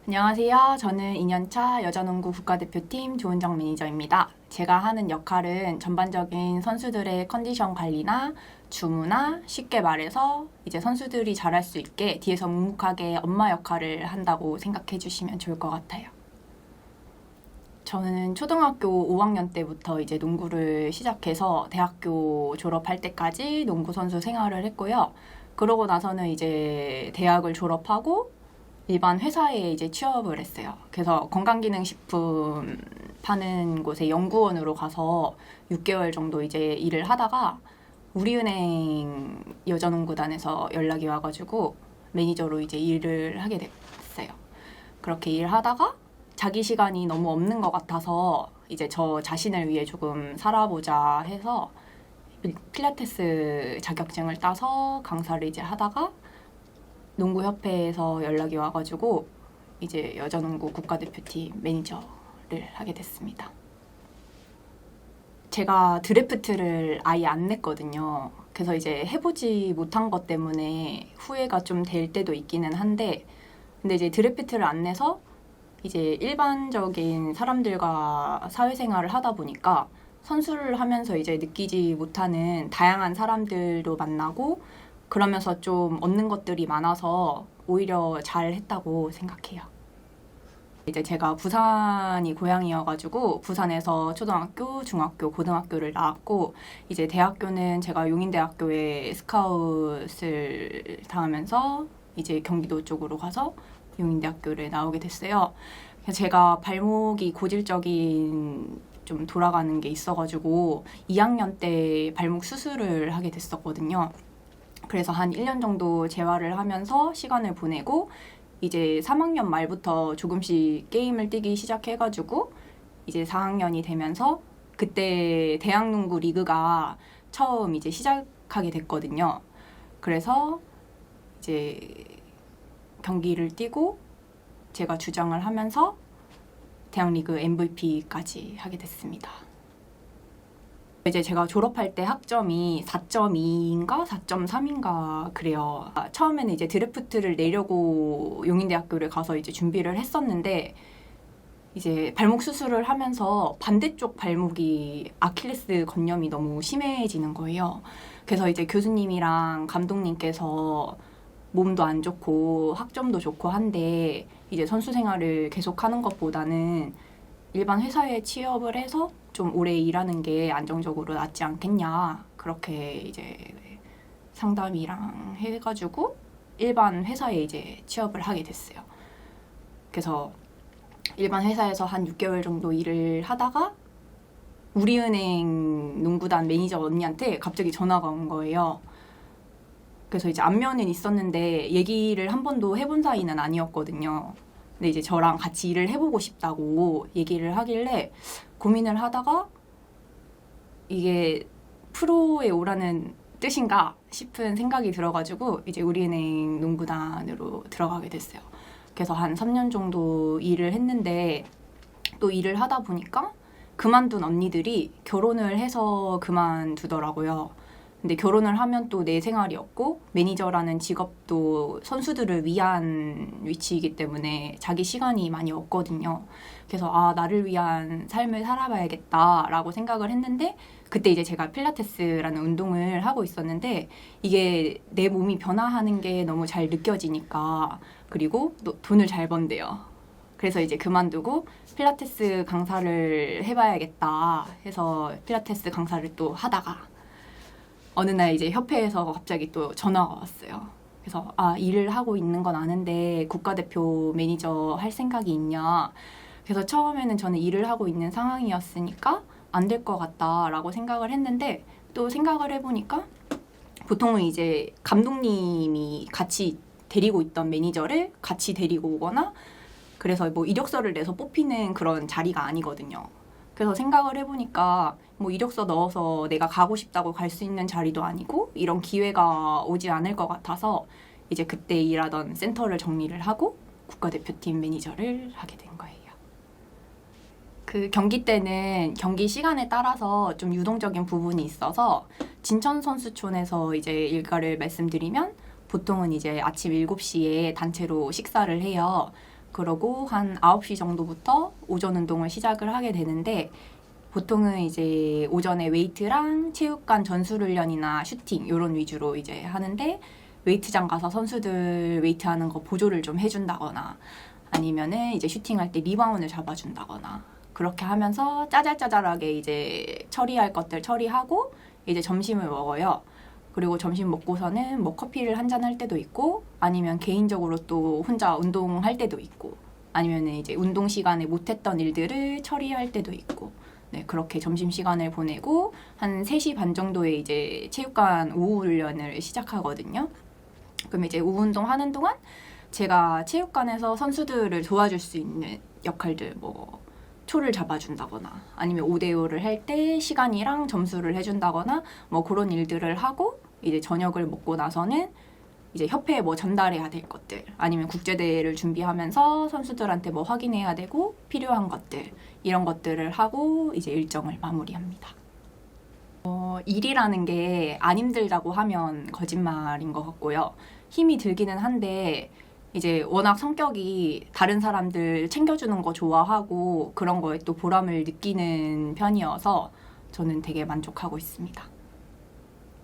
안녕하세요. 저는 2년차 여자농구 국가대표팀 조은정 매니저입니다. 제가 하는 역할은 전반적인 선수들의 컨디션 관리나 주무나 쉽게 말해서 이제 선수들이 잘할 수 있게 뒤에서 묵묵하게 엄마 역할을 한다고 생각해 주시면 좋을 것 같아요. 저는 초등학교 5학년 때부터 이제 농구를 시작해서 대학교 졸업할 때까지 농구 선수 생활을 했고요. 그러고 나서는 이제 대학을 졸업하고 일반 회사에 이제 취업을 했어요. 그래서 건강기능식품 파는 곳에 연구원으로 가서 6개월 정도 이제 일을 하다가 우리은행 여자농구단에서 연락이 와가지고 매니저로 이제 일을 하게 됐어요. 그렇게 일하다가 자기 시간이 너무 없는 것 같아서 이제 저 자신을 위해 조금 살아보자 해서 필라테스 자격증을 따서 강사를 이제 하다가 농구협회에서 연락이 와가지고 이제 여자농구 국가대표팀 매니저를 하게 됐습니다. 제가 드래프트를 아예 안 냈거든요. 그래서 이제 해보지 못한 것 때문에 후회가 좀 될 때도 있기는 한데, 근데 이제 드래프트를 안 내서 이제 일반적인 사람들과 사회생활을 하다 보니까 선수를 하면서 이제 느끼지 못하는 다양한 사람들도 만나고 그러면서 좀 얻는 것들이 많아서 오히려 잘했다고 생각해요. 이제 제가 부산이 고향이어가지고 부산에서 초등학교, 중학교, 고등학교를 나왔고 이제 대학교는 제가 용인대학교에 스카웃을 당하면서 이제 경기도 쪽으로 가서 용인대학교를 나오게 됐어요. 제가 발목이 고질적인 좀 돌아가는 게 있어가지고 2학년 때 발목 수술을 하게 됐었거든요. 그래서 한 1년 정도 재활을 하면서 시간을 보내고 이제 3학년 말부터 조금씩 게임을 뛰기 시작해가지고 이제 4학년이 되면서 그때 대학농구 리그가 처음 이제 시작하게 됐거든요. 그래서 이제 경기를 뛰고 제가 주장을 하면서 대학리그 MVP까지 하게 됐습니다. 이제 제가 졸업할 때 학점이 4.2인가 4.3인가 그래요. 처음에는 이제 드래프트를 내려고 용인대학교를 가서 이제 준비를 했었는데 이제 발목 수술을 하면서 반대쪽 발목이 아킬레스 건염이 너무 심해지는 거예요. 그래서 이제 교수님이랑 감독님께서 몸도 안 좋고 학점도 좋고 한데 이제 선수 생활을 계속하는 것보다는 일반 회사에 취업을 해서 좀 오래 일하는 게 안정적으로 낫지 않겠냐 그렇게 이제 상담이랑 해가지고 일반 회사에 이제 취업을 하게 됐어요. 그래서 일반 회사에서 한 6개월 정도 일을 하다가 우리은행 농구단 매니저 언니한테 갑자기 전화가 온 거예요. 그래서 이제 안면은 있었는데 얘기를 한 번도 해본 사이는 아니었거든요. 근데 이제 저랑 같이 일을 해보고 싶다고 얘기를 하길래 고민을 하다가 이게 프로에 오라는 뜻인가 싶은 생각이 들어가지고 이제 우리은행 농구단으로 들어가게 됐어요. 그래서 한 3년 정도 일을 했는데 또 일을 하다 보니까 그만둔 언니들이 결혼을 해서 그만두더라고요. 근데 결혼을 하면 또 내 생활이 없고 매니저라는 직업도 선수들을 위한 위치이기 때문에 자기 시간이 많이 없거든요. 그래서 나를 위한 삶을 살아봐야겠다라고 생각을 했는데 그때 이제 제가 필라테스라는 운동을 하고 있었는데 이게 내 몸이 변화하는 게 너무 잘 느껴지니까 그리고 또 돈을 잘 번대요. 그래서 이제 그만두고 필라테스 강사를 해봐야겠다 해서 필라테스 강사를 또 하다가 어느 날 이제 협회에서 갑자기 또 전화가 왔어요. 그래서 일을 하고 있는 건 아는데 국가대표 매니저 할 생각이 있냐. 그래서 처음에는 저는 일을 하고 있는 상황이었으니까 안 될 것 같다라고 생각을 했는데 또 생각을 해보니까 보통은 이제 감독님이 같이 데리고 있던 매니저를 같이 데리고 오거나 그래서 뭐 이력서를 내서 뽑히는 그런 자리가 아니거든요. 그래서 생각을 해보니까 뭐 이력서 넣어서 내가 가고 싶다고 갈 수 있는 자리도 아니고 이런 기회가 오지 않을 것 같아서 이제 그때 일하던 센터를 정리를 하고 국가대표팀 매니저를 하게 된 거예요. 그 경기 때는 경기 시간에 따라서 좀 유동적인 부분이 있어서 진천선수촌에서 이제 일과를 말씀드리면 보통은 이제 아침 7시에 단체로 식사를 해요. 그러고 한 9시 정도부터 오전 운동을 시작을 하게 되는데 보통은 이제 오전에 웨이트랑 체육관 전술훈련이나 슈팅 이런 위주로 이제 하는데 웨이트장 가서 선수들 웨이트하는 거 보조를 좀 해준다거나 아니면은 이제 슈팅할 때 리바운드를 잡아준다거나 그렇게 하면서 짜잘짜잘하게 이제 처리할 것들 처리하고 이제 점심을 먹어요. 그리고 점심 먹고서는 뭐 커피를 한잔 할 때도 있고 아니면 개인적으로 또 혼자 운동할 때도 있고 아니면 이제 운동 시간에 못했던 일들을 처리할 때도 있고 네, 그렇게 점심시간을 보내고 한 3시 반 정도에 이제 체육관 오후 훈련을 시작하거든요. 그럼 이제 오후 운동 하는 동안 제가 체육관에서 선수들을 도와줄 수 있는 역할들 뭐 초를 잡아준다거나 아니면 5대5를 할 때 시간이랑 점수를 해준다거나 뭐 그런 일들을 하고 이제 저녁을 먹고 나서는 이제 협회에 뭐 전달해야 될 것들 아니면 국제대회를 준비하면서 선수들한테 뭐 확인해야 되고 필요한 것들 이런 것들을 하고 이제 일정을 마무리합니다. 일이라는 게 안 힘들다고 하면 거짓말인 것 같고요. 힘이 들기는 한데 이제 워낙 성격이 다른 사람들 챙겨주는 거 좋아하고 그런 거에 또 보람을 느끼는 편이어서 저는 되게 만족하고 있습니다.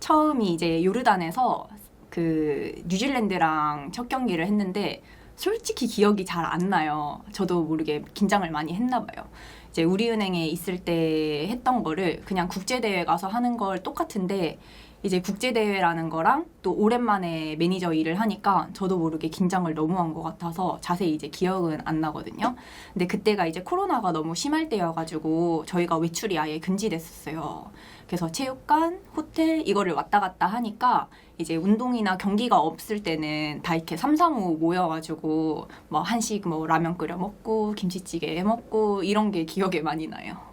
처음이 이제 요르단에서 그 뉴질랜드랑 첫 경기를 했는데 솔직히 기억이 잘 안 나요. 저도 모르게 긴장을 많이 했나 봐요. 이제 우리은행에 있을 때 했던 거를 그냥 국제대회 가서 하는 걸 똑같은데 이제 국제대회라는 거랑 또 오랜만에 매니저 일을 하니까 저도 모르게 긴장을 너무 한 것 같아서 자세히 이제 기억은 안 나거든요. 근데 그때가 이제 코로나가 너무 심할 때여가지고 저희가 외출이 아예 금지됐었어요. 그래서 체육관, 호텔 이거를 왔다 갔다 하니까 이제 운동이나 경기가 없을 때는 다 이렇게 삼삼오오 모여가지고 뭐 한식 뭐 라면 끓여 먹고 김치찌개 해 먹고 이런 게 기억에 많이 나요.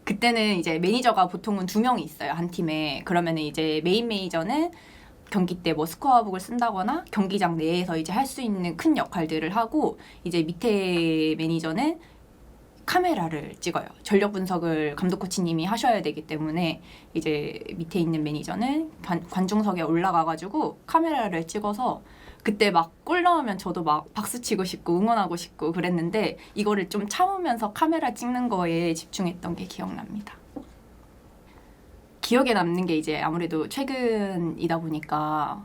그때는 이제 매니저가 보통은 2명이 있어요, 한 팀에. 그러면 이제 메인 매니저는 경기 때 뭐 스코어북을 쓴다거나 경기장 내에서 이제 할 수 있는 큰 역할들을 하고 이제 밑에 매니저는 카메라를 찍어요. 전력 분석을 감독 코치님이 하셔야 되기 때문에 이제 밑에 있는 매니저는 관중석에 올라가가지고 카메라를 찍어서 그때 막 골 넣으면 저도 막 박수 치고 싶고 응원하고 싶고 그랬는데 이거를 좀 참으면서 카메라 찍는 거에 집중했던 게 기억납니다. 기억에 남는 게 이제 아무래도 최근이다 보니까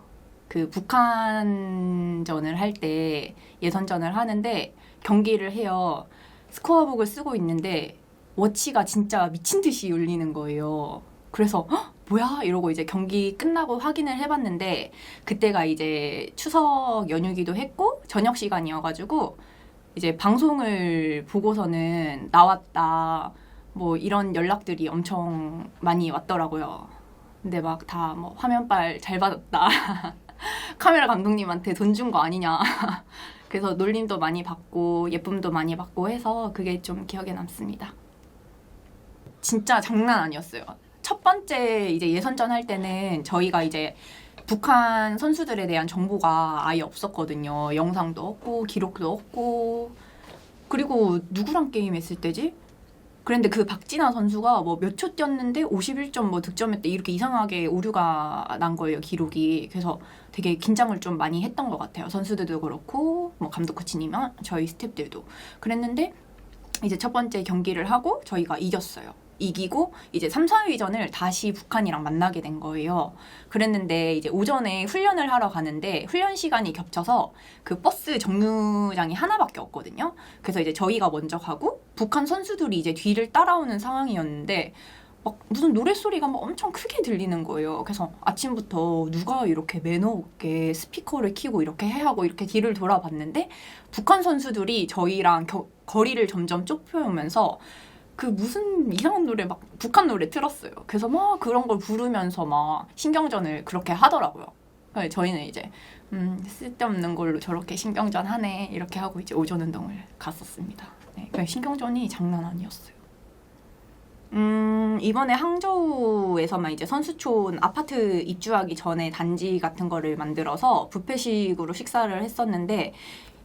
그 북한전을 할 때 예선전을 하는데 경기를 해요. 스코어북을 쓰고 있는데 워치가 진짜 미친 듯이 울리는 거예요. 그래서 헉, 뭐야? 이러고 이제 경기 끝나고 확인을 해봤는데 그때가 이제 추석 연휴기도 했고 저녁 시간이어가지고 이제 방송을 보고서는 나왔다 뭐 이런 연락들이 엄청 많이 왔더라고요. 근데 막 다 뭐 화면빨 잘 받았다. 카메라 감독님한테 돈 준 거 아니냐. 그래서 놀림도 많이 받고 예쁨도 많이 받고 해서 그게 좀 기억에 남습니다. 진짜 장난 아니었어요. 첫 번째 이제 예선전 할 때는 저희가 이제 북한 선수들에 대한 정보가 아예 없었거든요. 영상도 없고 기록도 없고 그리고 누구랑 게임했을 때지? 그런데 그 박진아 선수가 뭐 몇 초 뛰었는데 51점 뭐 득점했대 이렇게 이상하게 오류가 난 거예요, 기록이. 그래서 되게 긴장을 좀 많이 했던 것 같아요. 선수들도 그렇고 뭐 감독 코치님이나 저희 스태프들도 그랬는데 이제 첫 번째 경기를 하고 저희가 이겼어요. 이기고 이제 3, 4위전을 다시 북한이랑 만나게 된 거예요. 그랬는데 이제 오전에 훈련을 하러 가는데 훈련 시간이 겹쳐서 그 버스 정류장이 하나밖에 없거든요. 그래서 이제 저희가 먼저 가고 북한 선수들이 이제 뒤를 따라오는 상황이었는데 막 무슨 노랫소리가 막 엄청 크게 들리는 거예요. 그래서 아침부터 누가 이렇게 매너 없게 스피커를 켜고 이렇게 해 하고 이렇게 뒤를 돌아봤는데 북한 선수들이 저희랑 거리를 점점 좁혀오면서 그 무슨 이상한 노래 막 북한 노래 틀었어요. 그래서 막 그런 걸 부르면서 막 신경전을 그렇게 하더라고요. 저희는 이제 쓸데없는 걸로 저렇게 신경전 하네 이렇게 하고 이제 오전 운동을 갔었습니다. 네, 신경전이 장난 아니었어요. 이번에 항저우에서만 이제 선수촌 아파트 입주하기 전에 단지 같은 거를 만들어서 뷔페식으로 식사를 했었는데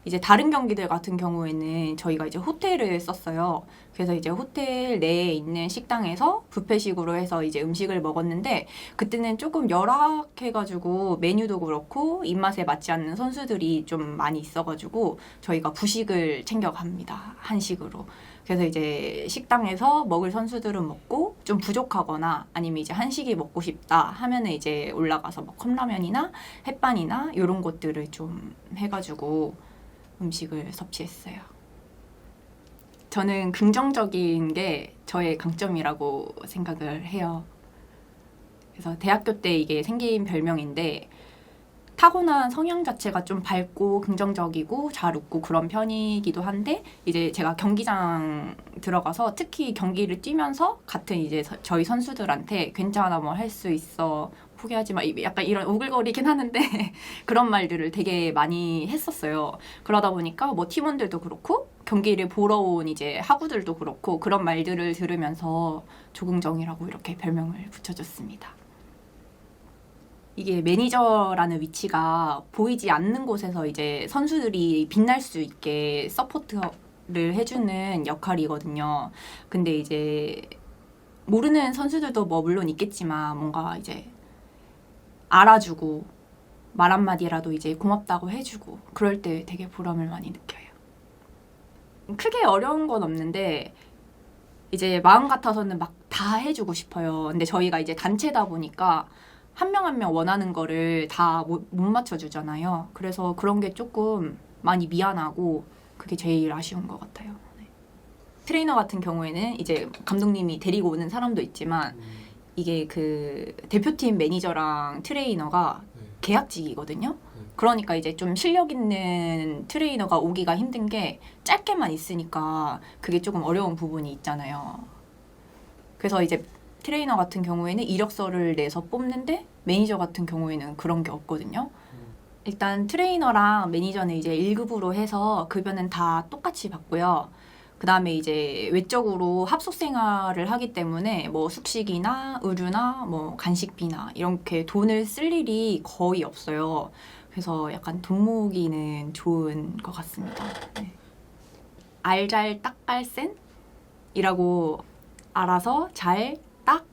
이제 다른 경기들 같은 경우에는 저희가 이제 호텔을 썼어요. 그래서 이제 호텔 내에 있는 식당에서 뷔페식으로 해서 이제 음식을 먹었는데 그때는 조금 열악해가지고 메뉴도 그렇고 입맛에 맞지 않는 선수들이 좀 많이 있어가지고 저희가 부식을 챙겨갑니다. 한식으로. 그래서 이제 식당에서 먹을 선수들은 먹고 좀 부족하거나 아니면 이제 한식이 먹고 싶다 하면은 이제 올라가서 뭐 컵라면이나 햇반이나 이런 것들을 좀 해가지고 음식을 섭취했어요. 저는 긍정적인 게 저의 강점이라고 생각을 해요. 그래서 대학교 때 이게 생긴 별명인데 타고난 성향 자체가 좀 밝고 긍정적이고 잘 웃고 그런 편이기도 한데 이제 제가 경기장 들어가서 특히 경기를 뛰면서 같은 이제 저희 선수들한테 괜찮아 뭐 할 수 있어 포기하지 마 약간 이런 오글거리긴 하는데 그런 말들을 되게 많이 했었어요. 그러다 보니까 뭐 팀원들도 그렇고 경기를 보러 온 이제 하구들도 그렇고 그런 말들을 들으면서 조긍정이라고 이렇게 별명을 붙여줬습니다. 이게 매니저라는 위치가 보이지 않는 곳에서 이제 선수들이 빛날 수 있게 서포트를 해주는 역할이거든요. 근데 이제 모르는 선수들도 뭐 물론 있겠지만 뭔가 이제 알아주고 말 한마디라도 이제 고맙다고 해주고 그럴 때 되게 보람을 많이 느껴요. 크게 어려운 건 없는데 이제 마음 같아서는 막 다 해주고 싶어요. 근데 저희가 이제 단체다 보니까 한 명 한 명 원하는 거를 다 못 맞춰주잖아요. 그래서 그런 게 조금 많이 미안하고 그게 제일 아쉬운 것 같아요. 네. 트레이너 같은 경우에는 이제 감독님이 데리고 오는 사람도 있지만 이게 그 대표팀 매니저랑 트레이너가 계약직이거든요. 그러니까 이제 좀 실력 있는 트레이너가 오기가 힘든 게 짧게만 있으니까 그게 조금 어려운 부분이 있잖아요. 그래서 이제 트레이너 같은 경우에는 이력서를 내서 뽑는데 매니저 같은 경우에는 그런 게 없거든요. 일단 트레이너랑 매니저는 이제 1급으로 해서 급여는 다 똑같이 받고요. 그 다음에 이제 외적으로 합숙 생활을 하기 때문에 뭐 숙식이나 의류나 뭐 간식비나 이렇게 돈을 쓸 일이 거의 없어요. 그래서 약간 돈 모으기는 좋은 것 같습니다. 네. 알잘 딱깔센이라고 알아서 잘 딱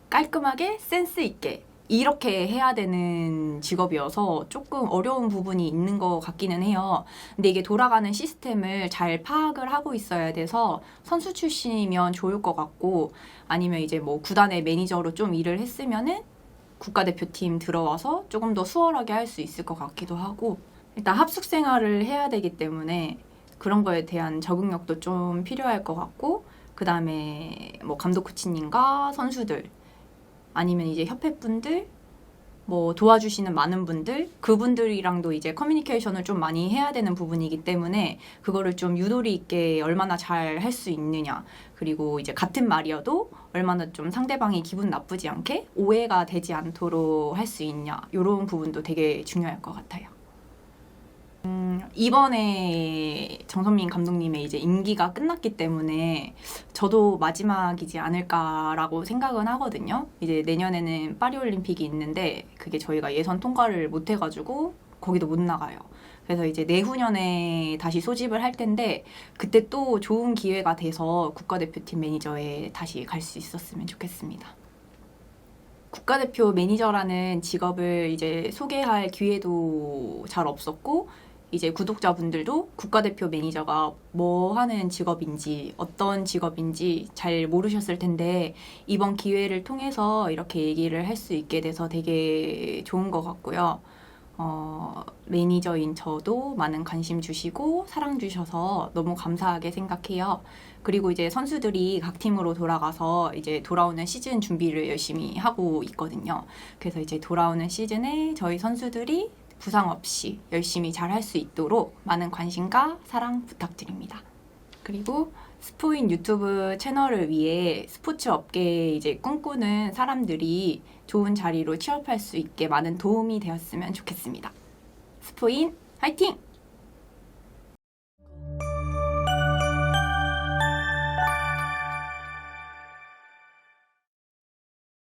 깔끔하게 센스 있게 이렇게 해야 되는 직업이어서 조금 어려운 부분이 있는 것 같기는 해요. 근데 이게 돌아가는 시스템을 잘 파악을 하고 있어야 돼서 선수 출신이면 좋을 것 같고 아니면 이제 뭐 구단의 매니저로 좀 일을 했으면은 국가대표팀 들어와서 조금 더 수월하게 할 수 있을 것 같기도 하고 일단 합숙 생활을 해야 되기 때문에 그런 거에 대한 적응력도 좀 필요할 것 같고 그 다음에 뭐 감독 코치님과 선수들 아니면 이제 협회분들 뭐 도와주시는 많은 분들 그분들이랑도 이제 커뮤니케이션을 좀 많이 해야 되는 부분이기 때문에 그거를 좀 유도리 있게 얼마나 잘 할 수 있느냐 그리고 이제 같은 말이어도 얼마나 좀 상대방이 기분 나쁘지 않게 오해가 되지 않도록 할 수 있냐 이런 부분도 되게 중요할 것 같아요. 이번에 정선민 감독님의 이제 임기가 끝났기 때문에 저도 마지막이지 않을까라고 생각은 하거든요. 이제 내년에는 파리올림픽이 있는데 그게 저희가 예선 통과를 못 해가지고 거기도 못 나가요. 그래서 이제 내후년에 다시 소집을 할 텐데 그때 또 좋은 기회가 돼서 국가대표팀 매니저에 다시 갈 수 있었으면 좋겠습니다. 국가대표 매니저라는 직업을 이제 소개할 기회도 잘 없었고 이제 구독자분들도 국가대표 매니저가 뭐 하는 직업인지 어떤 직업인지 잘 모르셨을 텐데 이번 기회를 통해서 이렇게 얘기를 할 수 있게 돼서 되게 좋은 것 같고요. 매니저인 저도 많은 관심 주시고 사랑 주셔서 너무 감사하게 생각해요. 그리고 이제 선수들이 각 팀으로 돌아가서 이제 돌아오는 시즌 준비를 열심히 하고 있거든요. 그래서 이제 돌아오는 시즌에 저희 선수들이 부상 없이 열심히 잘 할 수 있도록 많은 관심과 사랑 부탁드립니다. 그리고 스포인 유튜브 채널을 위해 스포츠 업계에 이제 꿈꾸는 사람들이 좋은 자리로 취업할 수 있게 많은 도움이 되었으면 좋겠습니다. 스포인 화이팅!